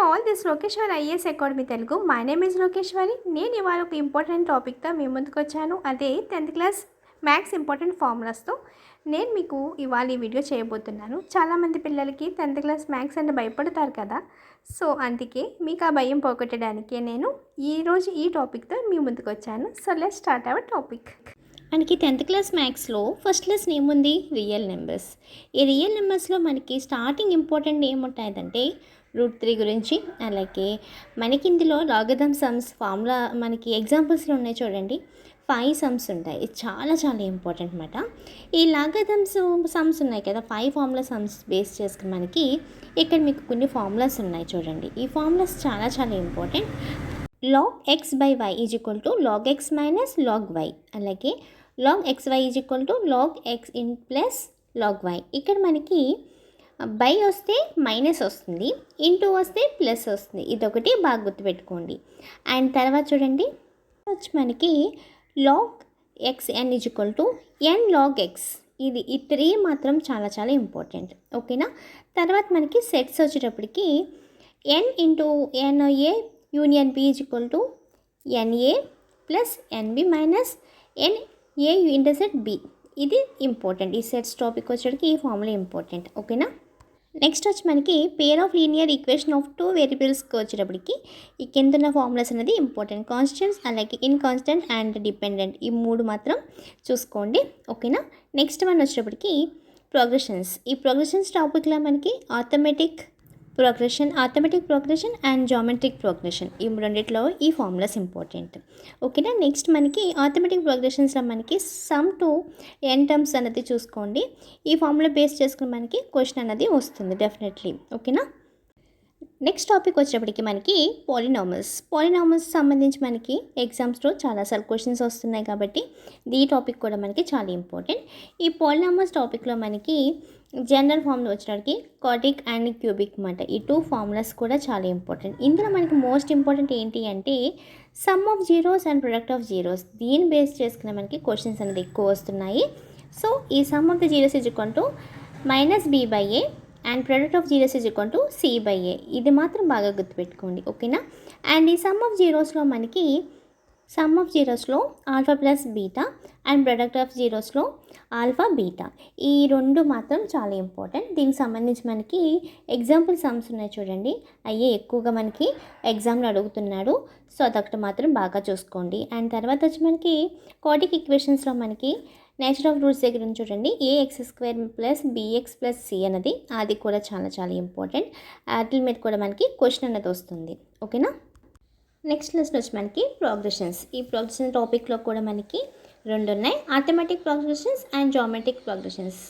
All this Lokeshwari IAS academy Telugu. My name is Lokeshwari. నేను ఇవాళ ఒక ఇంపార్టెంట్ టాపిక్తో మీ ముందుకు వచ్చాను. అదే 10th క్లాస్ మ్యాథ్స్ ఇంపార్టెంట్ ఫార్ములాస్తో నేను మీకు ఇవాళ ఈ వీడియో చేయబోతున్నాను. చాలామంది పిల్లలకి 10th క్లాస్ మ్యాథ్స్ అంటే భయపడతారు కదా. సో అందుకే మీకు ఆ భయం పోగొట్టడానికే నేను ఈరోజు ఈ టాపిక్తో మీ ముందుకు వచ్చాను. So let's start our topic. మనకి 10th క్లాస్ మ్యాథ్స్లో ఫస్ట్ లెసన్ ఏముంది? Real numbers. ఈ రియల్ నెంబర్స్లో మనకి స్టార్టింగ్ ఇంపార్టెంట్ ఏముంటాయంటే √3 గురించి, అలాగే మనకి ఇందులో లాగరిథమ్ సమ్స్ ఫార్ములా మనకి ఎగ్జాంపుల్స్లో ఉన్నాయి చూడండి. 5 సమ్స్ ఉంటాయి. ఇది చాలా చాలా ఇంపార్టెంట్ అనమాట. ఈ లాగరిథమ్స్ సమ్స్ ఉన్నాయి కదా, 5 ఫార్ములా సమ్స్ బేస్ చేసుకుని మనకి ఇక్కడ మీకు కొన్ని ఫార్ములాస్ ఉన్నాయి చూడండి. ఈ ఫార్ములాస్ చాలా చాలా important. log x by y is equal to log x minus log y, అలాగే log xy is equal to log x in plus log y. ఇక్కడ మనకి బై వస్తే మైనస్ వస్తుంది, ఇంటూ వస్తే ప్లస్ వస్తుంది. ఇదొకటి బాగా గుర్తుపెట్టుకోండి. అండ్ తర్వాత చూడండి వచ్చి మనకి log xn is equal to n log x. ఈ 3 మాత్రం చాలా చాలా ఇంపార్టెంట్. ఓకేనా. తర్వాత మనకి సెట్స్ వచ్చేటప్పటికి n into NA union B is equal to NA plus NB minus NA intersect B. ఇది ఇంపార్టెంట్. ఈ సెట్స్ టాపిక్ వచ్చేటికి ఈ ఫార్ములా ఇంపార్టెంట్. ఓకేనా. నెక్స్ట్ వచ్చి మనకి pair of linear equation of 2 వేరియబుల్స్కి వచ్చేటప్పటికి ఈ కింద ఉన్న ఫార్ములాస్ అనేది ఇంపార్టెంట్. కాన్స్టెంట్స్, అలాగే ఇన్కాన్స్టెంట్ అండ్ డిపెండెంట్, ఈ 3 మాత్రం చూసుకోండి. ఓకేనా. నెక్స్ట్ వన్ వచ్చేటప్పటికి ప్రోగ్రెషన్స్. ఈ ప్రోగ్రెషన్స్ టాపిక్లో మనకి arithmetic progression and geometric progression, ఈ రెండిట్లో ఈ ఫార్ములాస్ ఇంపార్టెంట్. ఓకేనా. నెక్స్ట్ మనకి ఆథమెటిక్ ప్రోగ్రెషన్స్లో మనకి సమ్ టు n టర్మ్స్ అనేది చూసుకోండి. ఈ ఫార్ములా బేస్ చేసుకుని మనకి క్వశ్చన్ అనేది వస్తుంది డెఫినెట్లీ. ఓకేనా. నెక్స్ట్ టాపిక్ వచ్చేటప్పటికి మనకి పాలినామల్స్ సంబంధించి మనకి ఎగ్జామ్స్లో చాలాసార్లు క్వశ్చన్స్ వస్తున్నాయి కాబట్టి ఈ టాపిక్ కూడా మనకి చాలా ఇంపార్టెంట్. ఈ పాలినామల్స్ టాపిక్లో మనకి జనరల్ ఫార్ములా వచ్చేటప్పటికి క్వాడ్రిక్ అండ్ క్యూబిక్ అన్నమాట. ఈ 2 ఫార్ములాస్ కూడా చాలా ఇంపార్టెంట్. ఇందులో మనకి మోస్ట్ ఇంపార్టెంట్ ఏంటి అంటే sum of zeros and product of zeros. దీన్ని బేస్ చేసుకుని మనకి క్వశ్చన్స్ అనేది ఎక్కువ వస్తున్నాయి. సో ఈ sum of the zeros is equal to -b/a and product of zeros is equal to c/a. ఇది మాత్రం బాగా గుర్తుపెట్టుకోండి. ఓకేనా. అండ్ ఈ సమ్ ఆఫ్ జీరోస్లో alpha plus beta and product of జీరోస్లో ఆల్ఫా బీటా, ఈ 2 మాత్రం చాలా ఇంపార్టెంట్. దీనికి సంబంధించి మనకి ఎగ్జాంపుల్ సమ్స్ ఉన్నాయి చూడండి. అయ్యే ఎక్కువగా మనకి ఎగ్జామ్లో అడుగుతున్నాడు. సో అదొకటి మాత్రం బాగా చూసుకోండి. అండ్ తర్వాత వచ్చి మనకి క్వాడ్రిక్ ఈక్వేషన్స్లో మనకి నేచర్ ఆఫ్ రూట్స్ దగ్గర నుంచి చూడండి. ax² plus bx plus c అనేది అది కూడా చాలా చాలా ఇంపార్టెంట్. వాటి మీద కూడా మనకి క్వశ్చన్ అనేది వస్తుంది. ఓకేనా. నెక్స్ట్ లెసన్ వచ్చి మనకి ప్రోగ్రెషన్స్. ఈ ప్రోగ్రెషన్ టాపిక్లో కూడా మనకి 2 ఉన్నాయి, arithmetic progressions and geometric progressions.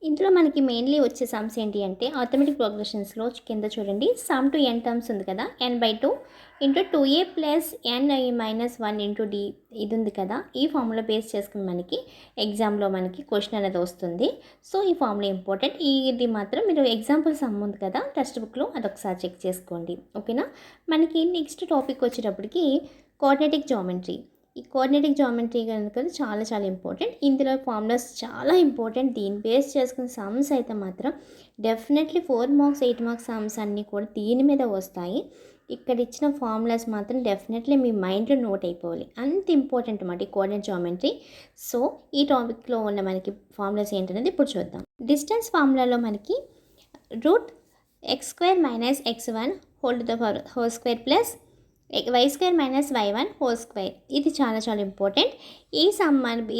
ఇందులో మనకి మెయిన్లీ వచ్చే సమ్స్ ఏంటి అంటే ఆథమెటిక్ ప్రోగ్రెషన్స్లో కింద చూడండి సమ్ టు n టర్మ్స్ ఉంది కదా, n/2 into 2a plus n-1 into d, ఇది ఉంది కదా. ఈ ఫార్ములా బేస్ చేసుకుని మనకి ఎగ్జామ్లో మనకి క్వశ్చన్ అనేది వస్తుంది. సో ఈ ఫార్ములా ఇంపార్టెంట్. ఇది మాత్రం మీరు ఎగ్జాంపుల్ సమ్ ఉంది కదా టెక్స్ట్ బుక్లో, అదొకసారి చెక్ చేసుకోండి. ఓకేనా. మనకి నెక్స్ట్ టాపిక్ వచ్చేటప్పటికి కోఆర్డినేటిక్ జామెట్రీ. ఈ కోఆర్డినేటిక్ జామెట్రీ కనుక చాలా చాలా ఇంపార్టెంట్. ఇందులో ఫార్ములాస్ చాలా ఇంపార్టెంట్. దీన్ని బేస్ చేసుకున్న సమ్స్ అయితే మాత్రం డెఫినెట్లీ 4 మార్క్స్ 8 మార్క్స్ సమ్స్ అన్నీ కూడా దీని మీద వస్తాయి. ఇక్కడ ఇచ్చిన ఫార్ములాస్ మాత్రం డెఫినెట్లీ మీ మైండ్లో నోట్ అయిపోవాలి, అంత ఇంపార్టెంట్ అన్నమాట ఈ కోఆర్డినేట్ జామెట్రీ. సో ఈ టాపిక్లో ఉన్న మనకి ఫార్ములాస్ ఏంటనేది ఇప్పుడు చూద్దాం. డిస్టెన్స్ ఫార్ములాలో మనకి √x² - x1 హోల్² plus y² - y1 హోల్². ఇది చాలా చాలా ఇంపార్టెంట్.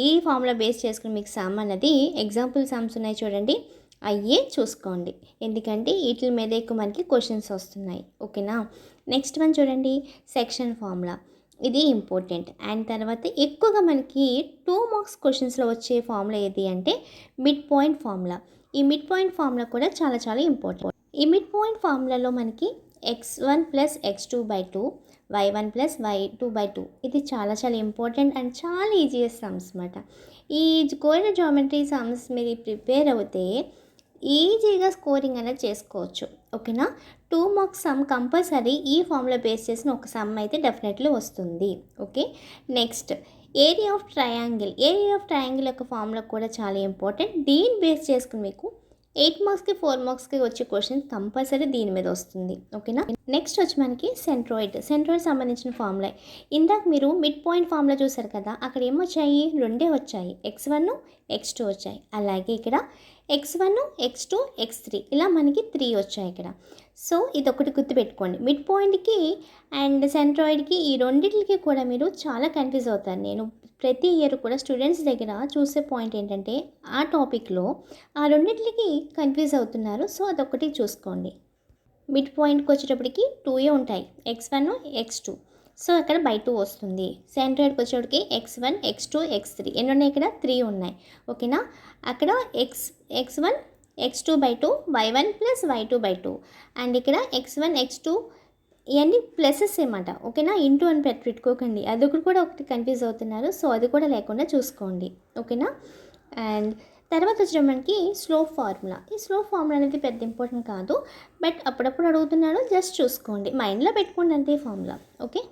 ఈ ఫార్ములా బేస్ చేసుకుని మీకు సమ్ అనేది ఎగ్జాంపుల్ సమ్స్ ఉన్నాయి చూడండి, అయ్యే చూసుకోండి. ఎందుకంటే వీటి మీద ఎక్కువ మనకి క్వశ్చన్స్ వస్తున్నాయి. ఓకేనా. నెక్స్ట్ వన్ చూడండి సెక్షన్ ఫార్ములా. ఇది ఇంపార్టెంట్. అండ్ తర్వాత ఎక్కువగా మనకి 2 మార్క్స్ క్వశ్చన్స్లో వచ్చే ఫార్ములా ఏది అంటే మిడ్ పాయింట్ ఫార్ములా. ఈ మిడ్ పాయింట్ ఫార్ములా కూడా చాలా చాలా ఇంపార్టెంట్. ఈ మిడ్ పాయింట్ ఫార్ములాలో మనకి x1 plus x2/2 y1 plus y2/2, ఇది చాలా చాలా ఇంపార్టెంట్ అండ్ చాలా ఈజీయెస్ట్ సమ్స్ అన్నమాట. ఈ కోఆర్డినేట్ జామెట్రీ సమ్స్ మీరు ప్రిపేర్ అవుతే ఈజీగా స్కోరింగ్ అనేది చేసుకోవచ్చు. ఓకేనా. 2 మార్క్స్ సమ్ కంపల్సరీ ఈ ఫార్ములా బేస్ చేసిన ఒక సమ్ అయితే డెఫినెట్లీ వస్తుంది. Okay. Next area of triangle యొక్క ఫార్ములా కూడా చాలా ఇంపార్టెంట్. దీన్ని బేస్ చేసుకుని మీకు 8 మార్క్స్కి 4 మార్క్స్కి వచ్చే క్వశ్చన్ కంపల్సరీ దీని మీద వస్తుంది. ఓకేనా. నెక్స్ట్ వచ్చి మనకి సెంట్రాయిడ్ సంబంధించిన ఫార్ములా. ఇందాక మీరు మిడ్ పాయింట్ ఫార్ములా చూసారు కదా, అక్కడ ఏమొచ్చాయి, రెండే వచ్చాయి, x1 x2 వచ్చాయి. అలాగే ఇక్కడ x1 x2 x3 ఇలా మనకి 3 వచ్చాయి ఇక్కడ. సో ఇది ఒకటి గుర్తుపెట్టుకోండి, మిడ్ పాయింట్కి అండ్ సెంట్రాయిడ్కి ఈ రెండింటికి కూడా మీరు చాలా కన్ఫ్యూజ్ అవుతారు. నేను ప్రతి ఇయర్ కూడా స్టూడెంట్స్ దగ్గర చూసే పాయింట్ ఏంటంటే ఆ టాపిక్లో ఆ రెండింటికి కన్ఫ్యూజ్ అవుతున్నారు. సో అదొకటి చూసుకోండి. మిడ్ పాయింట్కి వచ్చేటప్పటికి 2 ఉంటాయి, x1 x2. సో అక్కడ బై 2 వస్తుంది. సెంట్రాయిడ్కి వచ్చేటప్పటికి x1 x2 x3 ఎన్ని ఉన్నాయి, ఇక్కడ 3 ఉన్నాయి. ఓకేనా. అక్కడ x1 x2 by 2 y1 plus y2 by 2 and ఇక్కడ x1 x2 ఇవన్నీ ప్లసెస్ ఏమాట. ఓకేనా. ఇంటూ అని పెట్టుకోకండి, అదొకటి కూడా ఒకటి కన్ఫ్యూజ్ అవుతున్నారు. సో అది కూడా లేకుండా చూసుకోండి. ఓకేనా. అండ్ తర్వాత వచ్చేటప్పుడు మనకి స్లోప్ ఫార్ములా. ఈ స్లోప్ ఫార్ములా అనేది పెద్ద ఇంపార్టెంట్ కాదు, బట్ అప్పుడప్పుడు అడుగుతున్నాడు, జస్ట్ చూసుకోండి, మైండ్లో పెట్టుకోండి అంతే ఫార్ములా. ఓకే.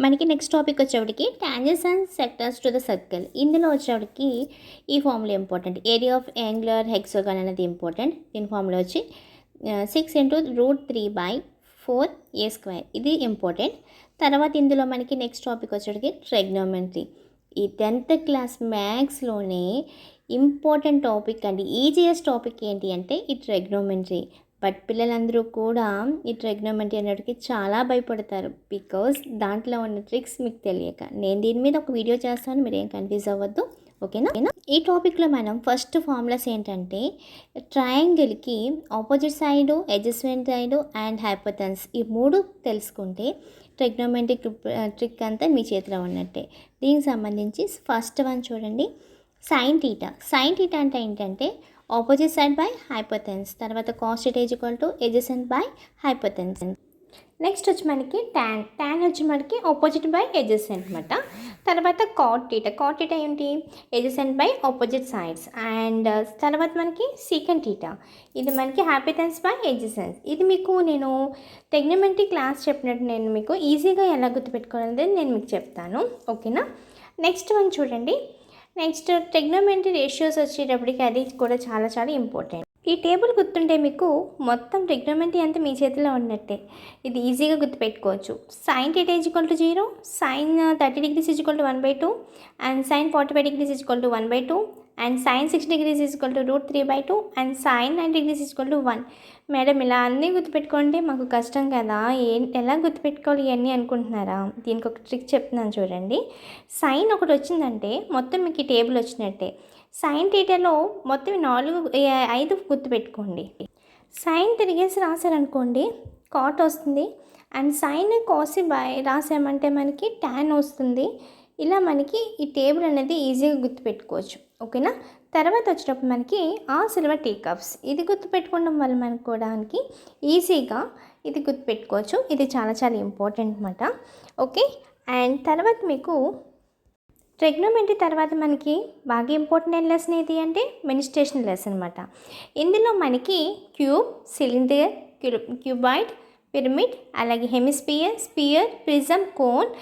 మనకి నెక్స్ట్ టాపిక్ వచ్చేటికి tangents and sectors to the circle. ఇందులో వచ్చేటికి ఈ formula important. Area of angular hexagon అనేది ఇంపార్టెంట్. దీని ఫార్ములా వచ్చి 6 × √3/4a². ఇది ఇంపార్టెంట్. తర్వాత ఇందులో మనకి నెక్స్ట్ టాపిక్ వచ్చేటికి ట్రిగ్నోమెట్రీ. ఈ 10th క్లాస్ మ్యాథ్స్లోనే ఇంపార్టెంట్ టాపిక్ అండి. ఈజియెస్ట్ టాపిక్ ఏంటి అంటే ఈ ట్రిగ్నోమెట్రీ. బట్ పిల్లలందరూ కూడా ఈ ట్రిగ్నోమెట్రీ అనేటికి చాలా భయపడతారు, బికాజ్ దాంట్లో ఉన్న ట్రిక్స్ మీకు తెలియక. నేను దీని మీద ఒక వీడియో చేస్తాను, మీరు ఏం కన్ఫ్యూజ్ అవ్వద్దు. ఓకేనా. ఈ టాపిక్లో మనం ఫస్ట్ ఫార్ములాస్ ఏంటంటే ట్రయాంగిల్కి opposite side, adjacent side and hypotenuse, ఈ 3 తెలుసుకుంటే ట్రిగ్నోమెట్రిక్ ట్రిక్ అంతా మీ చేతిలో ఉన్నట్టే. దీనికి సంబంధించి ఫస్ట్ వన్ చూడండి, సైన్ థీటా. సైన్ థీటా అంటే ఏంటంటే ఆపోజిట్ సైడ్ బై హైపోటెనస్. తర్వాత cos theta is equal to adjacent by hypotenuse. Next వచ్చి మనకి ట్యాన్ వచ్చి మనకి ఆపోజిట్ బై అడ్జసెంట్ అనమాట. తర్వాత కాట్ థీటా ఏంటి, adjacent by opposite sides. And తర్వాత మనకి సీకెంట్ థీటా, ఇది మనకి హైపోటెనస్ బై అడ్జసెంట్. ఇది మీకు నేను ట్రిగ్నోమెట్రీ క్లాస్ చెప్పినట్టు నేను మీకు ఈజీగా ఎలా గుర్తుపెట్టుకోవాలనేది నేను మీకు చెప్తాను. ఓకేనా. నెక్స్ట్ వన్ చూడండి, నెక్స్ట్ ట్రిగ్నోమెట్రీ రేషియోస్ వచ్చేటప్పటికి అది కూడా చాలా చాలా ఇంపార్టెంట్. ఈ టేబుల్ గుర్తుంటే మీకు మొత్తం ట్రిగ్నోమెట్రీ అంతా మీ చేతిలో ఉన్నట్టే, ఇది ఈజీగా గుర్తుపెట్టుకోవచ్చు. Sine theta is equal to 0, sine 30 degrees is equal to 1/2 and sine 45 degrees is equal to 1/2 and sine 60 degrees is equal to √3/2 and sine 90 degrees is equal to 1. Madam ఇలా అన్నీ గుర్తుపెట్టుకోండి, మాకు కష్టం కదా, ఎలా గుర్తుపెట్టుకోవాలి ఇవన్నీ అనుకుంటున్నారా? దీనికి ఒక ట్రిక్ చెప్తున్నాను చూడండి. సైన్ ఒకటి వచ్చిందంటే మొత్తం మీకు ఈ టేబుల్ వచ్చినట్టే. సైన్ థీటాలో మొత్తం 5 గుర్తుపెట్టుకోండి. సైన్ తిరిగేసి రాశారనుకోండి కాట్ వస్తుంది, అండ్ సైన్ కోసి బై రాసామంటే మనకి ట్యాన్ వస్తుంది. ఇలా మనకి ఈ టేబుల్ అనేది ఈజీగా గుర్తుపెట్టుకోవచ్చు. ఓకేనా. తర్వాత వచ్చేటప్పుడు మనకి ఆ సిల్వర్ టీ కప్స్, ఇది గుర్తుపెట్టుకోవడం వల్ల మనకి ఈజీగా ఇది గుర్తుపెట్టుకోవచ్చు. ఇది చాలా చాలా ఇంపార్టెంట్ అన్నమాట. ఓకే. అండ్ తర్వాత మీకు ట్రిగ్నోమెట్రీ తర్వాత మనకి బాగా ఇంపార్టెంట్ లెసన్ ఏది అంటే మెనిస్ట్రేషన్ లెసన్ అనమాట. ఇందులో మనకి క్యూబ్, సిలిండర్, క్యూబాయిడ్, పిరమిడ్, అలాగే హెమిస్పియర్, స్పియర్, ప్రిజం, కోన్,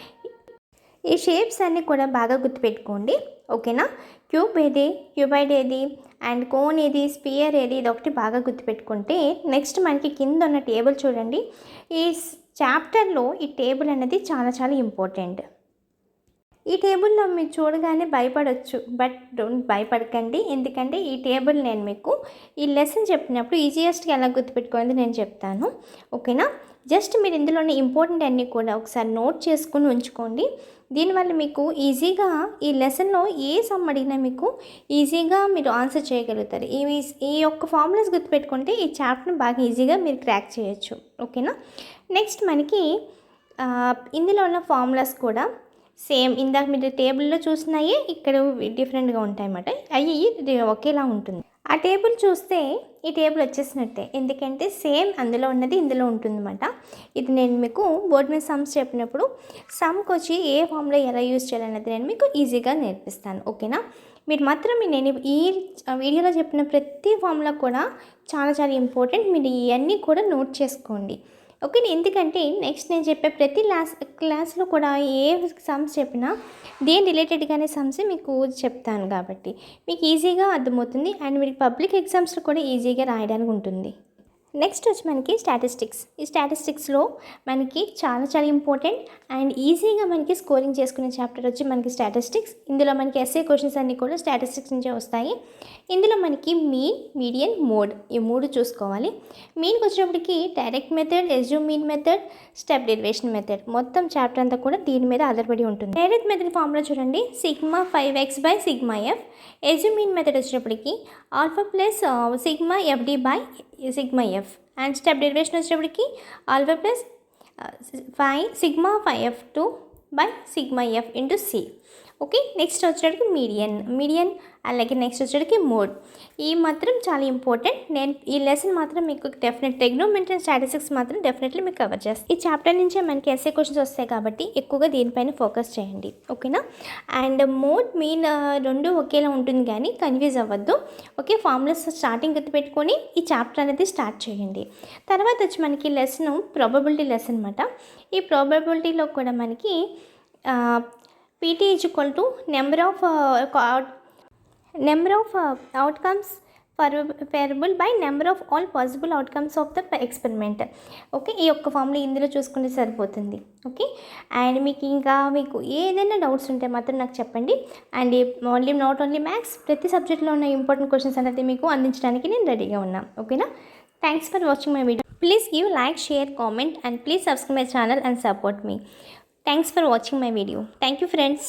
ఈ షేప్స్ అన్నీ కూడా బాగా గుర్తుపెట్టుకోండి. ఓకేనా. క్యూబ్ ఏది, క్యూబాయిడ్ ఏది అండ్ కోన్ ఏది, స్పియర్ ఏది, ఇది ఒకటి బాగా గుర్తుపెట్టుకుంటే నెక్స్ట్ మనకి కింద ఉన్న టేబుల్ చూడండి. ఈ చాప్టర్లో ఈ టేబుల్ అనేది చాలా చాలా ఇంపార్టెంట్. ఈ టేబుల్లో మీరు చూడగానే భయపడవచ్చు, బట్ డోంట్ భయపడకండి, ఎందుకంటే ఈ టేబుల్ నేను మీకు ఈ లెసన్ చెప్పినప్పుడు ఈజియెస్ట్గా ఎలా గుర్తుపెట్టుకోవాలి నేను చెప్తాను. ఓకేనా. జస్ట్ మీరు ఇందులోని ఇంపార్టెంట్ అన్నీ కూడా ఒకసారి నోట్ చేసుకుని ఉంచుకోండి. దీనివల్ల మీకు ఈజీగా ఈ లెసన్లో ఏ సమ్ అడిగినా మీకు ఈజీగా మీరు ఆన్సర్ చేయగలుగుతారు. ఈ యొక్క ఫార్ములాస్ గుర్తుపెట్టుకుంటే ఈ చాప్టర్ని బాగా ఈజీగా మీరు క్రాక్ చేయొచ్చు. ఓకేనా. నెక్స్ట్ మనకి ఇందులో ఉన్న ఫార్ములాస్ కూడా సేమ్ ఇందాక మీరు టేబుల్లో చూసినాయే ఇక్కడ డిఫరెంట్గా ఉంటాయన్నమాట. అవి ఒకేలా ఉంటుంది. ఆ టేబుల్ చూస్తే ఈ టేబుల్ వచ్చేసినట్టే, ఎందుకంటే సేమ్ అందులో ఉన్నది ఇందులో ఉంటుందన్నమాట. ఇది నేను మీకు బోర్డ్ మీద సమ్స్ చెప్పినప్పుడు సమ్కి వచ్చి ఏ ఫామ్లో ఎలా యూజ్ చేయాలనేది నేను మీకు ఈజీగా నేర్పిస్తాను. ఓకేనా. మీరు మాత్రం నేను ఈ వీడియోలో చెప్పిన ప్రతి ఫామ్లో కూడా చాలా చాలా ఇంపార్టెంట్, మీరు ఇవన్నీ కూడా నోట్ చేసుకోండి. ఓకే, ఎందుకంటే నెక్స్ట్ నేను చెప్పే ప్రతి క్లాస్లో కూడా ఏ సమ్స్ చెప్పినా దేని రిలేటెడ్గానే సమ్స్ మీకు చెప్తాను కాబట్టి మీకు ఈజీగా అర్థమవుతుంది అండ్ మీకు పబ్లిక్ ఎగ్జామ్స్లో కూడా ఈజీగా రాయడానికి ఉంటుంది. నెక్స్ట్ వచ్చి మనకి స్టాటిస్టిక్స్. ఈ స్టాటిస్టిక్స్లో మనకి చాలా చాలా ఇంపార్టెంట్ అండ్ ఈజీగా మనకి స్కోరింగ్ చేసుకునే చాప్టర్ వచ్చి మనకి స్టాటిస్టిక్స్. ఇందులో మనకి ఎస్ఏ క్వశ్చన్స్ అన్నీ కూడా స్టాటిస్టిక్స్ నుంచే వస్తాయి. ఇందులో మనకి మీన్, మీడియన్, మోడ్ ఈ 3 చూసుకోవాలి. మీన్కి వచ్చినప్పటికి direct method, assume mean method, step derivation method మొత్తం చాప్టర్ అంతా కూడా దీని మీద ఆధారపడి ఉంటుంది. డైరెక్ట్ మెథడ్ ఫార్ములా చూడండి, sigma 5x by sigma F. Assume mean method వచ్చేటప్పటికి alpha plus sigma FD by sigma F. And step derivation వచ్చేటప్పటికి alpha plus sigma 5f2 by sigma F into C. Okay, next వచ్చేటప్పటికి median అలాగే next వచ్చేటప్పటికి mode. ఈ మాత్రం చాలా important. నేను ఈ లెసన్ మాత్రం మీకు డెఫినెట్ ట్రిగ్నోమెట్రీ అండ్ స్టాటిస్టిక్స్ మాత్రం డెఫినెట్లీ మీకు కవర్ చేస్తాను. ఈ చాప్టర్ నుంచే మనకి ఎస్ఏ క్వశ్చన్స్ వస్తాయి కాబట్టి ఎక్కువగా దీనిపైన ఫోకస్ చేయండి. ఓకేనా? అండ్ మోడ్ మీన్ రెండు ఒకేలా ఉంటుంది కానీ కన్ఫ్యూజ్ అవ్వద్దు. ఓకే, ఫార్ములాస్ స్టార్టింగ్ గుర్తుపెట్టుకొని ఈ చాప్టర్ అనేది స్టార్ట్ చేయండి. తర్వాత వచ్చి మనకి లెసన్ ప్రాబబిలిటీ లెసన్ అనమాట. ఈ ప్రాబబిలిటీలో కూడా మనకి PT is equal to number of outcomes variable by number of all possible outcomes of the experiment. Okay, ఈ యొక్క ఫార్ములా ఇందులో చూసుకుంటే సరిపోతుంది. ఓకే, అండ్ మీకు ఏదైనా డౌట్స్ ఉంటే మాత్రం నాకు చెప్పండి. అండ్ నాట్ ఓన్లీ మ్యాథ్స్, ప్రతి సబ్జెక్ట్లో ఉన్న ఇంపార్టెంట్ క్వశ్చన్స్ అనేది మీకు అందించడానికి నేను రెడీగా ఉన్నాను. ఓకేనా? Thanks for watching my video. Please give like, share, comment and please subscribe my channel and support me. Thanks for watching my video. Thank you friends.